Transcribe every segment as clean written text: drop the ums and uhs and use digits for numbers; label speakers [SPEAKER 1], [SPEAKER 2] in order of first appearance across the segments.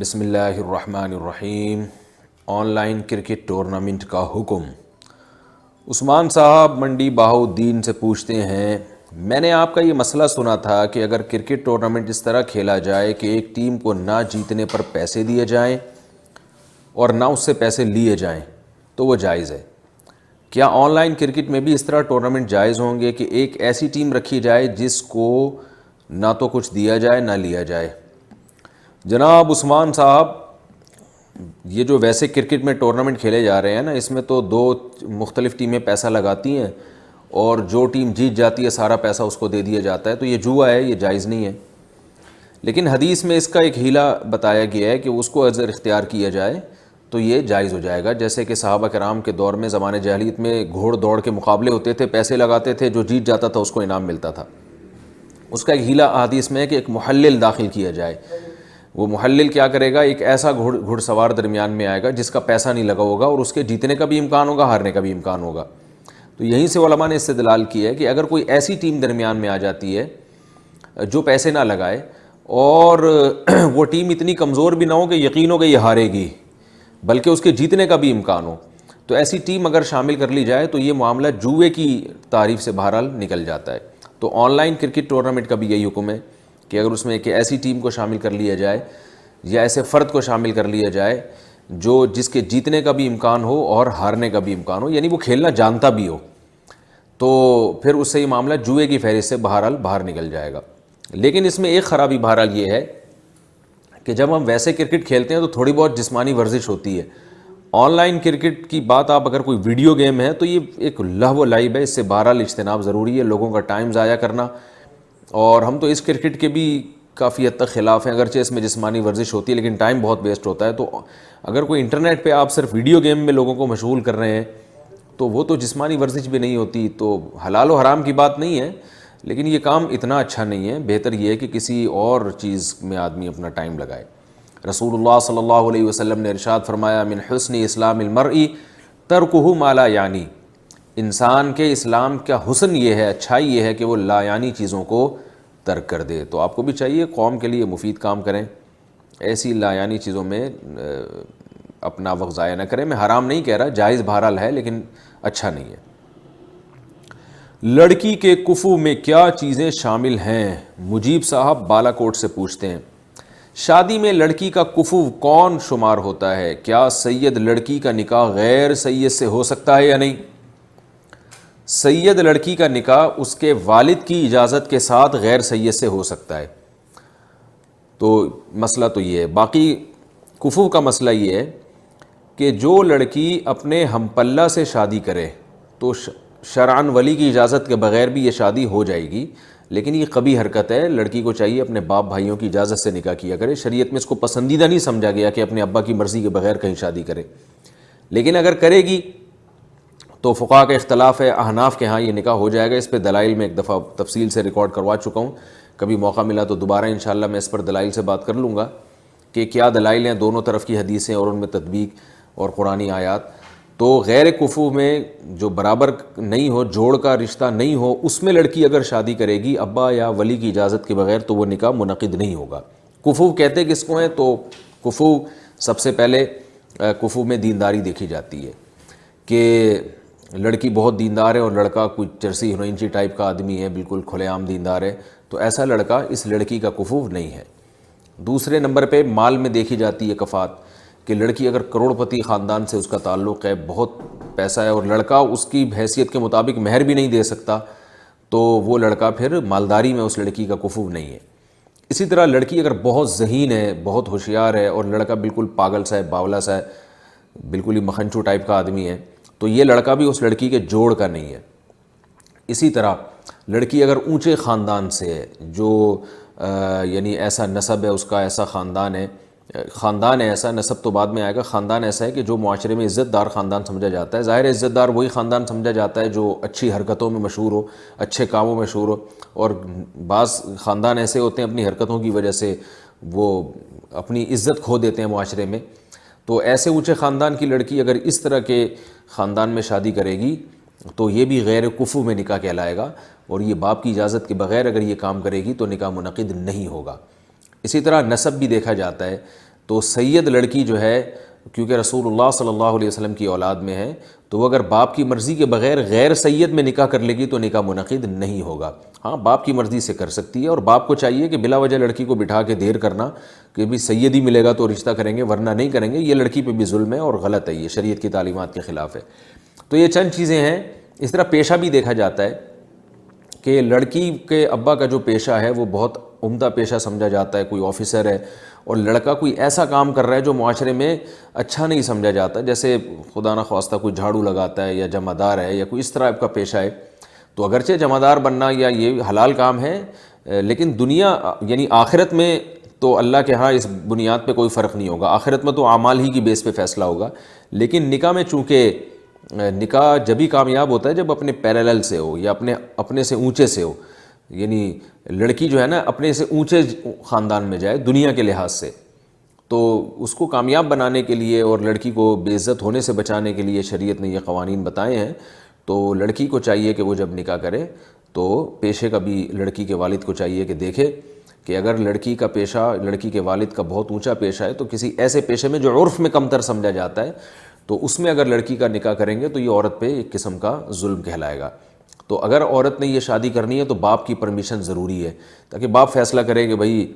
[SPEAKER 1] بسم اللہ الرحمن الرحیم۔ آن لائن کرکٹ ٹورنامنٹ کا حکم۔ عثمان صاحب منڈی بہاؤالدین سے پوچھتے ہیں، میں نے آپ کا یہ مسئلہ سنا تھا کہ اگر کرکٹ ٹورنامنٹ اس طرح کھیلا جائے کہ ایک ٹیم کو نہ جیتنے پر پیسے دیے جائیں اور نہ اس سے پیسے لیے جائیں تو وہ جائز ہے۔ کیا آن لائن کرکٹ میں بھی اس طرح ٹورنامنٹ جائز ہوں گے کہ ایک ایسی ٹیم رکھی جائے جس کو نہ تو کچھ دیا جائے نہ لیا جائے؟ جناب عثمان صاحب، یہ جو ویسے کرکٹ میں ٹورنامنٹ کھیلے جا رہے ہیں نا، اس میں تو دو مختلف ٹیمیں پیسہ لگاتی ہیں اور جو ٹیم جیت جاتی ہے سارا پیسہ اس کو دے دیا جاتا ہے، تو یہ جوا ہے، یہ جائز نہیں ہے۔ لیکن حدیث میں اس کا ایک ہیلہ بتایا گیا ہے کہ اس کو اگر اختیار کیا جائے تو یہ جائز ہو جائے گا، جیسے کہ صحابہ کرام کے دور میں زمانے جاہلیت میں گھوڑ دوڑ کے مقابلے ہوتے تھے، پیسے لگاتے تھے، جو جیت جاتا تھا اس کو انعام ملتا تھا۔ اس کا ایک ہیلہ حدیث میں ہے کہ ایک محلل داخل کیا جائے۔ وہ محلل کیا کرے گا؟ ایک ایسا گھڑ سوار درمیان میں آئے گا جس کا پیسہ نہیں لگا ہوگا اور اس کے جیتنے کا بھی امکان ہوگا، ہارنے کا بھی امکان ہوگا۔ تو یہیں سے علماء نے استدلال کیا ہے کہ اگر کوئی ایسی ٹیم درمیان میں آ جاتی ہے جو پیسے نہ لگائے اور وہ ٹیم اتنی کمزور بھی نہ ہو کہ یقین ہو کہ یہ ہارے گی، بلکہ اس کے جیتنے کا بھی امکان ہو، تو ایسی ٹیم اگر شامل کر لی جائے تو یہ معاملہ جوئے کی تعریف سے بہرحال نکل جاتا ہے۔ تو آن لائن کرکٹ ٹورنامنٹ کا بھی یہی حکم ہے کہ اگر اس میں ایک ایسی ٹیم کو شامل کر لیا جائے یا ایسے فرد کو شامل کر لیا جائے جس کے جیتنے کا بھی امکان ہو اور ہارنے کا بھی امکان ہو، یعنی وہ کھیلنا جانتا بھی ہو، تو پھر اس سے یہ معاملہ جوئے کی فہرست سے بہرحال باہر نکل جائے گا۔ لیکن اس میں ایک خرابی بہرحال یہ ہے کہ جب ہم ویسے کرکٹ کھیلتے ہیں تو تھوڑی بہت جسمانی ورزش ہوتی ہے۔ آن لائن کرکٹ کی بات آپ اگر کوئی ویڈیو گیم ہے تو یہ ایک لہو و لعب ہے، اس سے بہرحال اجتناب ضروری ہے، لوگوں کا ٹائم ضائع کرنا۔ اور ہم تو اس کرکٹ کے بھی کافی حد تک خلاف ہیں، اگرچہ اس میں جسمانی ورزش ہوتی ہے لیکن ٹائم بہت ویسٹ ہوتا ہے۔ تو اگر کوئی انٹرنیٹ پہ آپ صرف ویڈیو گیم میں لوگوں کو مشغول کر رہے ہیں تو وہ تو جسمانی ورزش بھی نہیں ہوتی، تو حلال و حرام کی بات نہیں ہے، لیکن یہ کام اتنا اچھا نہیں ہے۔ بہتر یہ ہے کہ کسی اور چیز میں آدمی اپنا ٹائم لگائے۔ رسول اللہ صلی اللہ علیہ وسلم نے ارشاد فرمایا، من حسن اسلام المرء ترکہ ما لا یعنی، انسان کے اسلام کا حسن یہ ہے، اچھائی یہ ہے کہ وہ لا یعنی چیزوں کو ترک کر دے۔ تو آپ کو بھی چاہیے قوم کے لیے مفید کام کریں، ایسی لا یعنی چیزوں میں اپنا وقت ضائع نہ کریں۔ میں حرام نہیں کہہ رہا، جائز بہرحال ہے لیکن اچھا نہیں ہے۔ لڑکی کے کفو میں کیا چیزیں شامل ہیں؟ مجیب صاحب بالا کوٹ سے پوچھتے ہیں۔ شادی میں لڑکی کا کفو کون شمار ہوتا ہے؟ کیا سید لڑکی کا نکاح غیر سید سے ہو سکتا ہے یا نہیں؟ سید لڑکی کا نکاح اس کے والد کی اجازت کے ساتھ غیر سید سے ہو سکتا ہے۔ تو مسئلہ تو یہ ہے۔ باقی کفو کا مسئلہ یہ ہے کہ جو لڑکی اپنے ہم پلہ سے شادی کرے تو شرعاً ولی کی اجازت کے بغیر بھی یہ شادی ہو جائے گی، لیکن یہ قبیح حرکت ہے۔ لڑکی کو چاہیے اپنے باپ بھائیوں کی اجازت سے نکاح کیا کرے۔ شریعت میں اس کو پسندیدہ نہیں سمجھا گیا کہ اپنے ابا کی مرضی کے بغیر کہیں شادی کرے، لیکن اگر کرے گی تو فقہاء کا اختلاف ہے، احناف کے ہاں یہ نکاح ہو جائے گا۔ اس پہ دلائل میں ایک دفعہ تفصیل سے ریکارڈ کروا چکا ہوں، کبھی موقع ملا تو دوبارہ انشاءاللہ میں اس پر دلائل سے بات کر لوں گا کہ کیا دلائل ہیں دونوں طرف کی حدیثیں اور ان میں تطبیق اور قرآنی آیات۔ تو غیر کفو میں جو برابر نہیں ہو، جوڑ کا رشتہ نہیں ہو، اس میں لڑکی اگر شادی کرے گی ابا یا ولی کی اجازت کے بغیر تو وہ نکاح منعقد نہیں ہوگا۔ کفو کہتے کس کو ہیں؟ تو کفو سب سے پہلے کفو میں دینداری دیکھی جاتی ہے کہ لڑکی بہت دیندار ہے اور لڑکا کوئی چرسی ہنوئنچی ٹائپ کا آدمی ہے، بالکل کھلے عام دیندار ہے، تو ایسا لڑکا اس لڑکی کا کفو نہیں ہے۔ دوسرے نمبر پہ مال میں دیکھی جاتی ہے کفات، کہ لڑکی اگر کروڑ پتی خاندان سے اس کا تعلق ہے، بہت پیسہ ہے، اور لڑکا اس کی حیثیت کے مطابق مہر بھی نہیں دے سکتا، تو وہ لڑکا پھر مالداری میں اس لڑکی کا کفو نہیں ہے۔ اسی طرح لڑکی اگر بہت ذہین ہے، بہت ہوشیار ہے، اور لڑکا بالکل پاگل سا ہے، باولا سا ہے، بالکل ہی مکھنچو ٹائپ کا آدمی ہے، تو یہ لڑکا بھی اس لڑکی کے جوڑ کا نہیں ہے۔ اسی طرح لڑکی اگر اونچے خاندان سے ہے، جو یعنی ایسا نسب ہے اس کا، ایسا خاندان ہے ایسا، نسب تو بعد میں آئے گا، خاندان ایسا ہے کہ جو معاشرے میں عزت دار خاندان سمجھا جاتا ہے۔ ظاہر ہے عزت دار وہی خاندان سمجھا جاتا ہے جو اچھی حرکتوں میں مشہور ہو، اچھے کاموں میں مشہور ہو، اور بعض خاندان ایسے ہوتے ہیں اپنی حرکتوں کی وجہ سے وہ اپنی عزت کھو دیتے ہیں معاشرے میں۔ تو ایسے اونچے خاندان کی لڑکی اگر اس طرح کے خاندان میں شادی کرے گی تو یہ بھی غیر کفو میں نکاح کہلائے گا، اور یہ باپ کی اجازت کے بغیر اگر یہ کام کرے گی تو نکاح منعقد نہیں ہوگا۔ اسی طرح نسب بھی دیکھا جاتا ہے، تو سید لڑکی جو ہے کیونکہ رسول اللہ صلی اللہ علیہ وسلم کی اولاد میں ہے، تو وہ اگر باپ کی مرضی کے بغیر غیر سید میں نکاح کر لے گی تو نکاح منعقد نہیں ہوگا۔ ہاں باپ کی مرضی سے کر سکتی ہے، اور باپ کو چاہیے کہ بلا وجہ لڑکی کو بٹھا کے دیر کرنا کہ بھی سید ہی ملے گا تو رشتہ کریں گے ورنہ نہیں کریں گے، یہ لڑکی پہ بھی ظلم ہے اور غلط ہے، یہ شریعت کی تعلیمات کے خلاف ہے۔ تو یہ چند چیزیں ہیں۔ اس طرح پیشہ بھی دیکھا جاتا ہے کہ لڑکی کے ابا کا جو پیشہ ہے وہ بہت عمدہ پیشہ سمجھا جاتا ہے، کوئی آفیسر ہے، اور لڑکا کوئی ایسا کام کر رہا ہے جو معاشرے میں اچھا نہیں سمجھا جاتا، جیسے خدا نخواستہ کوئی جھاڑو لگاتا ہے یا جمعدار ہے یا کوئی اس طرح کا پیشہ ہے، تو اگرچہ جمعدار بننا یا یہ حلال کام ہے، لیکن دنیا یعنی آخرت میں تو اللہ کے ہاں اس بنیاد پہ کوئی فرق نہیں ہوگا، آخرت میں تو اعمال ہی کی بیس پہ فیصلہ ہوگا۔ لیکن نکاح میں چونکہ نکاح جبھی کامیاب ہوتا ہے جب اپنے پیرالل سے ہو یا اپنے سے اونچے سے ہو، یعنی لڑکی جو ہے نا اپنے سے اونچے خاندان میں جائے دنیا کے لحاظ سے، تو اس کو کامیاب بنانے کے لیے اور لڑکی کو بے عزت ہونے سے بچانے کے لیے شریعت نے یہ قوانین بتائے ہیں۔ تو لڑکی کو چاہیے کہ وہ جب نکاح کرے تو پیشے کا بھی لڑکی کے والد کو چاہیے کہ دیکھے کہ اگر لڑکی کا پیشہ لڑکی کے والد کا بہت اونچا پیشہ ہے تو کسی ایسے پیشے میں جو عرف میں کمتر سمجھا جاتا ہے تو اس میں اگر لڑکی کا نکاح کریں گے تو یہ عورت پہ ایک قسم کا ظلم کہلائے گا۔ تو اگر عورت نے یہ شادی کرنی ہے تو باپ کی پرمیشن ضروری ہے، تاکہ باپ فیصلہ کرے کہ بھائی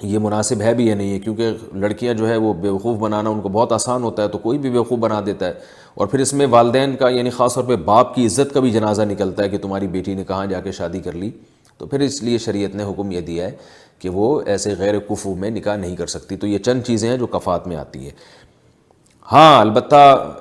[SPEAKER 1] یہ مناسب ہے بھی یا نہیں ہے، کیونکہ لڑکیاں جو ہے وہ بیوقوف بنانا ان کو بہت آسان ہوتا ہے، تو کوئی بھی بیوقوف بنا دیتا ہے، اور پھر اس میں والدین کا یعنی خاص طور پہ باپ کی عزت کا بھی جنازہ نکلتا ہے کہ تمہاری بیٹی نے کہاں جا کے شادی کر لی۔ تو پھر اس لیے شریعت نے حکم یہ دیا ہے کہ وہ ایسے غیر کفو میں نکاح نہیں کر سکتی۔ تو یہ چند چیزیں ہیں جو کفات میں آتی ہے۔ ہاں البتہ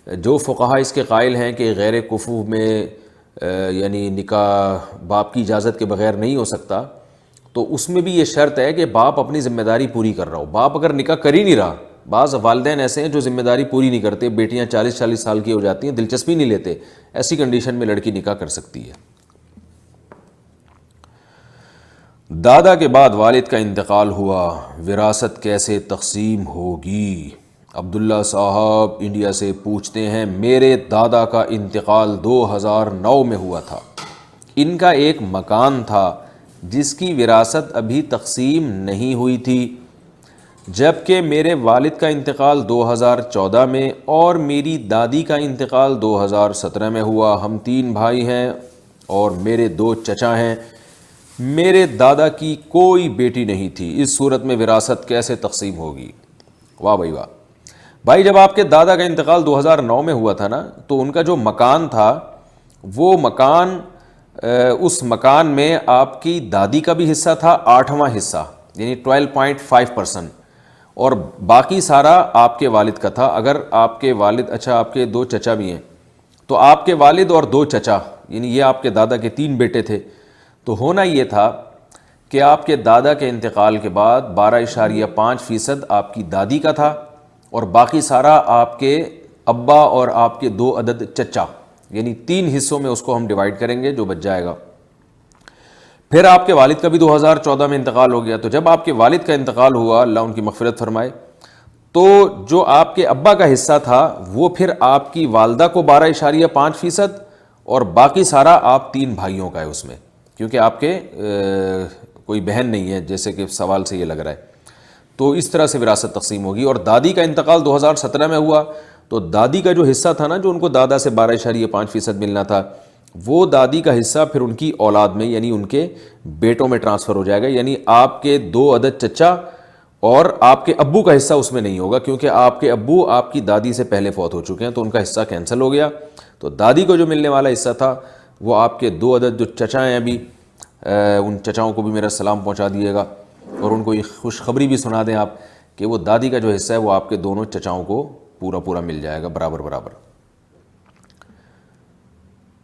[SPEAKER 1] جو فقہا اس کے قائل ہیں کہ غیر کفو میں یعنی نکاح باپ کی اجازت کے بغیر نہیں ہو سکتا، تو اس میں بھی یہ شرط ہے کہ باپ اپنی ذمہ داری پوری کر رہا ہو۔ باپ اگر نکاح کر ہی نہیں رہا، بعض والدین ایسے ہیں جو ذمہ داری پوری نہیں کرتے، بیٹیاں 40 سال کی ہو جاتی ہیں، دلچسپی نہیں لیتے، ایسی کنڈیشن میں لڑکی نکاح کر سکتی ہے۔ دادا کے بعد والد کا انتقال ہوا، وراثت کیسے تقسیم ہوگی؟ عبداللہ صاحب انڈیا سے پوچھتے ہیں، میرے دادا کا انتقال 2009 میں ہوا تھا۔ ان کا ایک مکان تھا جس کی وراثت ابھی تقسیم نہیں ہوئی تھی، جبکہ میرے والد کا انتقال 2014 میں اور میری دادی کا انتقال 2017 میں ہوا۔ ہم 3 بھائی ہیں اور میرے 2 چچا ہیں۔ میرے دادا کی کوئی بیٹی نہیں تھی، اس صورت میں وراثت کیسے تقسیم ہوگی؟ واہ بھائی واہ بھائی، جب آپ کے دادا کا انتقال 2009 میں ہوا تھا نا، تو ان کا جو مکان تھا وہ مکان اس مکان میں آپ کی دادی کا بھی حصہ تھا، 8واں حصہ یعنی 12.5%، اور باقی سارا آپ کے والد کا تھا۔ اگر آپ کے والد آپ کے 2 چچا بھی ہیں، تو آپ کے والد اور 2 چچا یعنی یہ آپ کے دادا کے 3 بیٹے تھے، تو ہونا یہ تھا کہ آپ کے دادا کے انتقال کے بعد 12.5% آپ کی دادی کا تھا، اور باقی سارا آپ کے ابا اور آپ کے 2 عدد چچا، یعنی 3 حصوں میں اس کو ہم ڈیوائیڈ کریں گے جو بچ جائے گا۔ پھر آپ کے والد کا بھی 2014 میں انتقال ہو گیا، تو جب آپ کے والد کا انتقال ہوا، اللہ ان کی مغفرت فرمائے، تو جو آپ کے ابا کا حصہ تھا وہ پھر آپ کی والدہ کو 12.5%، اور باقی سارا آپ 3 بھائیوں کا ہے اس میں، کیونکہ آپ کے کوئی بہن نہیں ہے جیسے کہ سوال سے یہ لگ رہا ہے۔ تو اس طرح سے وراثت تقسیم ہوگی۔ اور دادی کا انتقال 2017 میں ہوا، تو دادی کا جو حصہ تھا نا، جو ان کو دادا سے 12.5% ملنا تھا، وہ دادی کا حصہ پھر ان کی اولاد میں یعنی ان کے بیٹوں میں ٹرانسفر ہو جائے گا، یعنی آپ کے 2 عدد چچا اور آپ کے ابو کا حصہ اس میں نہیں ہوگا، کیونکہ آپ کے ابو آپ کی دادی سے پہلے فوت ہو چکے ہیں، تو ان کا حصہ کینسل ہو گیا۔ تو دادی کو جو ملنے والا حصہ تھا وہ آپ کے 2 عدد جو چچا ہیں ابھی، ان چچاؤں کو بھی میرا سلام پہنچا دیے گا، اور ان کو یہ خوشخبری بھی سنا دیں آپ کہ وہ دادی کا جو حصہ ہے وہ آپ کے دونوں چچاؤں کو پورا مل جائے گا، برابر۔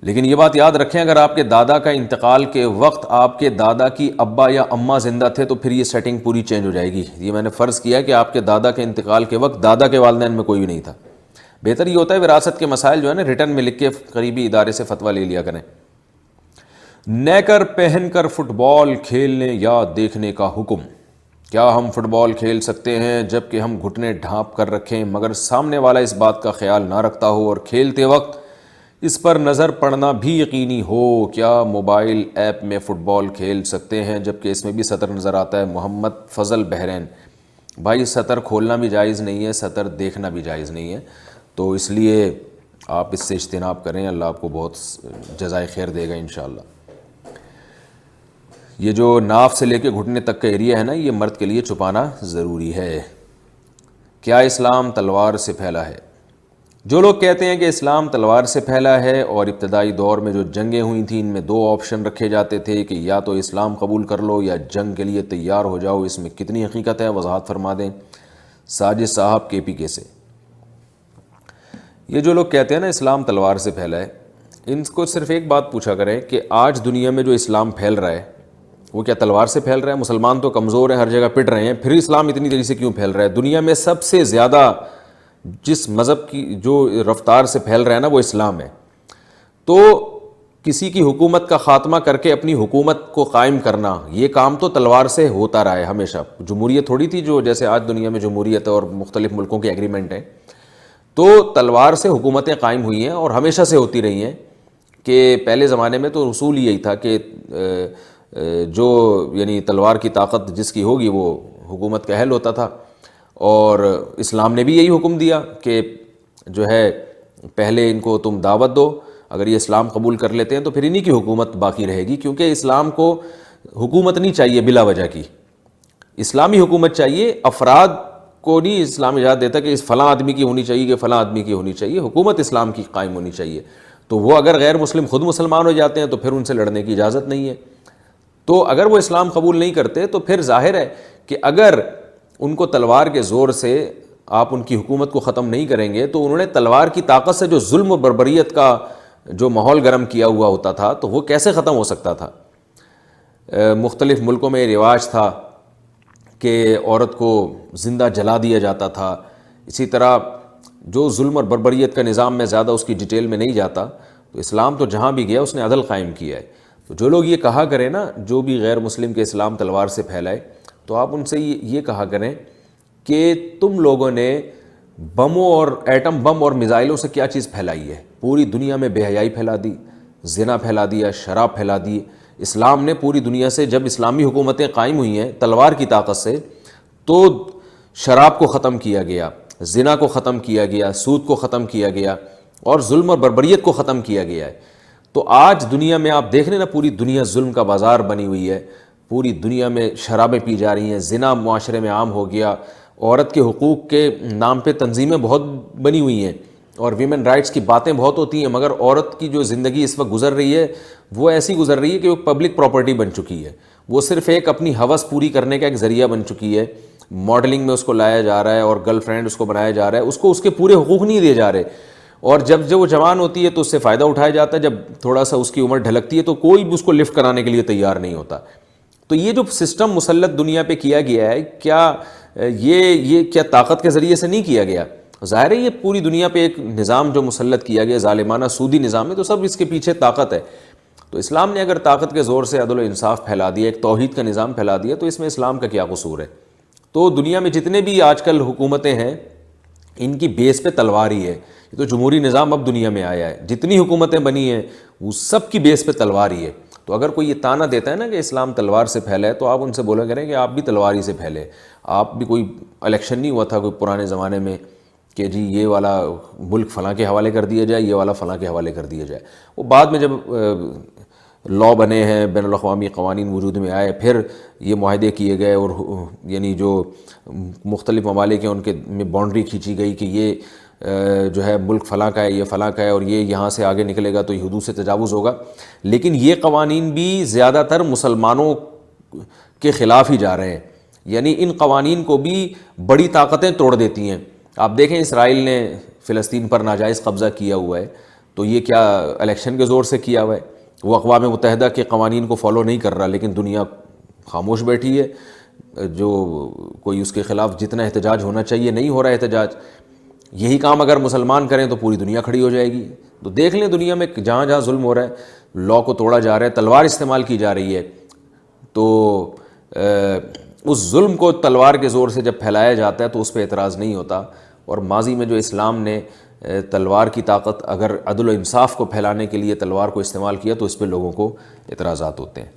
[SPEAKER 1] لیکن یہ بات یاد رکھیں، اگر آپ کے دادا کا انتقال کے وقت آپ کے دادا کی ابا یا اماں زندہ تھے تو پھر یہ سیٹنگ پوری چینج ہو جائے گی۔ یہ میں نے فرض کیا کہ آپ کے دادا کے انتقال کے وقت دادا کے والدین میں کوئی بھی نہیں تھا۔ بہتر یہ ہوتا ہے وراثت کے مسائل جو ہے نا ریٹرن میں لکھ کے قریبی ادارے سے فتویٰ لے لیا کریں۔ نیکر پہن کر فٹ بال کھیلنے یا دیکھنے کا حکم۔ کیا ہم فٹ بال کھیل سکتے ہیں جب کہ ہم گھٹنے ڈھانپ کر رکھیں مگر سامنے والا اس بات کا خیال نہ رکھتا ہو اور کھیلتے وقت اس پر نظر پڑنا بھی یقینی ہو؟ کیا موبائل ایپ میں فٹ بال کھیل سکتے ہیں جبکہ اس میں بھی سطر نظر آتا ہے؟ محمد فضل بحرین۔ بھائی سطر کھولنا بھی جائز نہیں ہے، سطر دیکھنا بھی جائز نہیں ہے، تو اس لیے آپ اس سے اجتناب کریں، اللہ آپ کو بہت جزائے خیر دے گا انشاءاللہ۔ یہ جو ناف سے لے کے گھٹنے تک کا ایریا ہے نا، یہ مرد کے لیے چھپانا ضروری ہے۔ کیا اسلام تلوار سے پھیلا ہے؟ جو لوگ کہتے ہیں کہ اسلام تلوار سے پھیلا ہے اور ابتدائی دور میں جو جنگیں ہوئی تھیں ان میں 2 آپشن رکھے جاتے تھے کہ یا تو اسلام قبول کر لو یا جنگ کے لیے تیار ہو جاؤ، اس میں کتنی حقیقت ہے وضاحت فرما دیں۔ ساجد صاحب KPK سے۔ یہ جو لوگ کہتے ہیں نا اسلام تلوار سے پھیلا ہے، ان کو صرف ایک بات پوچھا کریں کہ آج دنیا میں جو اسلام پھیل رہا ہے وہ کیا تلوار سے پھیل رہا ہے؟ مسلمان تو کمزور ہیں، ہر جگہ پٹ رہے ہیں، پھر اسلام اتنی تیزی سے کیوں پھیل رہا ہے؟ دنیا میں سب سے زیادہ جس مذہب کی جو رفتار سے پھیل رہا ہے نا وہ اسلام ہے۔ تو کسی کی حکومت کا خاتمہ کر کے اپنی حکومت کو قائم کرنا، یہ کام تو تلوار سے ہوتا رہا ہے ہمیشہ۔ جمہوریت تھوڑی تھی جو جیسے آج دنیا میں جمہوریت ہے اور مختلف ملکوں کے ایگریمنٹ ہیں، تو تلوار سے حکومتیں قائم ہوئی ہیں اور ہمیشہ سے ہوتی رہی ہیں۔ کہ پہلے زمانے میں تو اصول یہی تھا کہ جو یعنی تلوار کی طاقت جس کی ہوگی وہ حکومت کا اہل ہوتا تھا، اور اسلام نے بھی یہی حکم دیا کہ جو ہے پہلے ان کو تم دعوت دو، اگر یہ اسلام قبول کر لیتے ہیں تو پھر انہی کی حکومت باقی رہے گی، کیونکہ اسلام کو حکومت نہیں چاہیے بلا وجہ کی، اسلامی حکومت چاہیے۔ افراد کو نہیں اسلام اجازت دیتا کہ اس فلاں آدمی کی ہونی چاہیے کہ فلاں آدمی کی ہونی چاہیے، حکومت اسلام کی قائم ہونی چاہیے۔ تو وہ اگر غیر مسلم خود مسلمان ہو جاتے ہیں تو پھر ان سے لڑنے کی اجازت نہیں ہے۔ تو اگر وہ اسلام قبول نہیں کرتے تو پھر ظاہر ہے کہ اگر ان کو تلوار کے زور سے آپ ان کی حکومت کو ختم نہیں کریں گے تو انہوں نے تلوار کی طاقت سے جو ظلم و بربریت کا جو ماحول گرم کیا ہوا ہوتا تھا تو وہ کیسے ختم ہو سکتا تھا؟ مختلف ملکوں میں یہ رواج تھا کہ عورت کو زندہ جلا دیا جاتا تھا۔ اسی طرح جو ظلم اور بربریت کا نظام میں زیادہ اس کی ڈیٹیل میں نہیں جاتا، تو اسلام تو جہاں بھی گیا اس نے عدل قائم کیا ہے۔ تو جو لوگ یہ کہا کریں نا، جو بھی غیر مسلم کے اسلام تلوار سے پھیلائے، تو آپ ان سے یہ کہا کریں کہ تم لوگوں نے بموں اور ایٹم بم اور میزائلوں سے کیا چیز پھیلائی ہے؟ پوری دنیا میں بے حیائی پھیلا دی، زنا پھیلا دیا، شراب پھیلا دی۔ اسلام نے پوری دنیا سے جب اسلامی حکومتیں قائم ہوئی ہیں تلوار کی طاقت سے، تو شراب کو ختم کیا گیا، زنا کو ختم کیا گیا، سود کو ختم کیا گیا، اور ظلم اور بربریت کو ختم کیا گیا ہے۔ تو آج دنیا میں آپ دیکھ رہے ہیں نا، پوری دنیا ظلم کا بازار بنی ہوئی ہے، پوری دنیا میں شرابیں پی جا رہی ہیں، زنا معاشرے میں عام ہو گیا، عورت کے حقوق کے نام پہ تنظیمیں بہت بنی ہوئی ہیں اور ویمن رائٹس کی باتیں بہت ہوتی ہیں، مگر عورت کی جو زندگی اس وقت گزر رہی ہے وہ ایسی گزر رہی ہے کہ وہ پبلک پراپرٹی بن چکی ہے، وہ صرف ایک اپنی ہوس پوری کرنے کا ایک ذریعہ بن چکی ہے۔ ماڈلنگ میں اس کو لایا جا رہا ہے اور گرل فرینڈ اس کو بنایا جا رہا ہے، اس کو اس کے پورے حقوق نہیں دیے جا رہے، اور جب وہ جوان ہوتی ہے تو اس سے فائدہ اٹھایا جاتا ہے، جب تھوڑا سا اس کی عمر ڈھلکتی ہے تو کوئی بھی اس کو لفٹ کرانے کے لیے تیار نہیں ہوتا۔ تو یہ جو سسٹم مسلط دنیا پہ کیا گیا ہے، کیا یہ کیا طاقت کے ذریعے سے نہیں کیا گیا؟ ظاہر ہے یہ پوری دنیا پہ ایک نظام جو مسلط کیا گیا ظالمانہ سودی نظام ہے، تو سب اس کے پیچھے طاقت ہے۔ تو اسلام نے اگر طاقت کے زور سے عدل و انصاف پھیلا دیا، ایک توحید کا نظام پھیلا دیا، تو اس میں اسلام کا کیا قصور ہے؟ تو دنیا میں جتنے بھی آج کل حکومتیں ہیں ان کی بیس پہ تلوار ہی ہے، یہ تو جمہوری نظام اب دنیا میں آیا ہے، جتنی حکومتیں بنی ہیں وہ سب کی بیس پہ تلوار ہی ہے۔ تو اگر کوئی یہ تانا دیتا ہے نا کہ اسلام تلوار سے پھیلا ہے، تو آپ ان سے بولا کریں کہ آپ بھی تلوار ہی سے پھیلے۔ آپ بھی کوئی الیکشن نہیں ہوا تھا کوئی پرانے زمانے میں کہ جی یہ والا ملک فلاں کے حوالے کر دیا جائے، یہ والا فلاں کے حوالے کر دیا جائے۔ وہ بعد میں جب لاء بنے ہیں، بین الاقوامی قوانین وجود میں آئے، پھر یہ معاہدے کیے گئے، اور یعنی جو مختلف ممالک ہیں ان کے میں باؤنڈری کھینچی گئی کہ یہ جو ہے ملک فلاں کا ہے، یہ فلاں کا ہے، اور یہ یہاں سے آگے نکلے گا تو یہ حدود سے تجاوز ہوگا۔ لیکن یہ قوانین بھی زیادہ تر مسلمانوں کے خلاف ہی جا رہے ہیں، یعنی ان قوانین کو بھی بڑی طاقتیں توڑ دیتی ہیں۔ آپ دیکھیں اسرائیل نے فلسطین پر ناجائز قبضہ کیا ہوا ہے، تو یہ کیا الیکشن کے زور سے کیا ہوا ہے؟ وہ اقوام متحدہ کے قوانین کو فالو نہیں کر رہا، لیکن دنیا خاموش بیٹھی ہے، جو کوئی اس کے خلاف جتنا احتجاج ہونا چاہیے نہیں ہو رہا احتجاج۔ یہی کام اگر مسلمان کریں تو پوری دنیا کھڑی ہو جائے گی۔ تو دیکھ لیں دنیا میں جہاں جہاں ظلم ہو رہا ہے، لاء کو توڑا جا رہا ہے، تلوار استعمال کی جا رہی ہے، تو اس ظلم کو تلوار کے زور سے جب پھیلایا جاتا ہے تو اس پہ اعتراض نہیں ہوتا۔ اور ماضی میں جو اسلام نے تلوار کی طاقت اگر عدل و انصاف کو پھیلانے کے لیے تلوار کو استعمال کیا تو اس پہ لوگوں کو اعتراضات ہوتے ہیں۔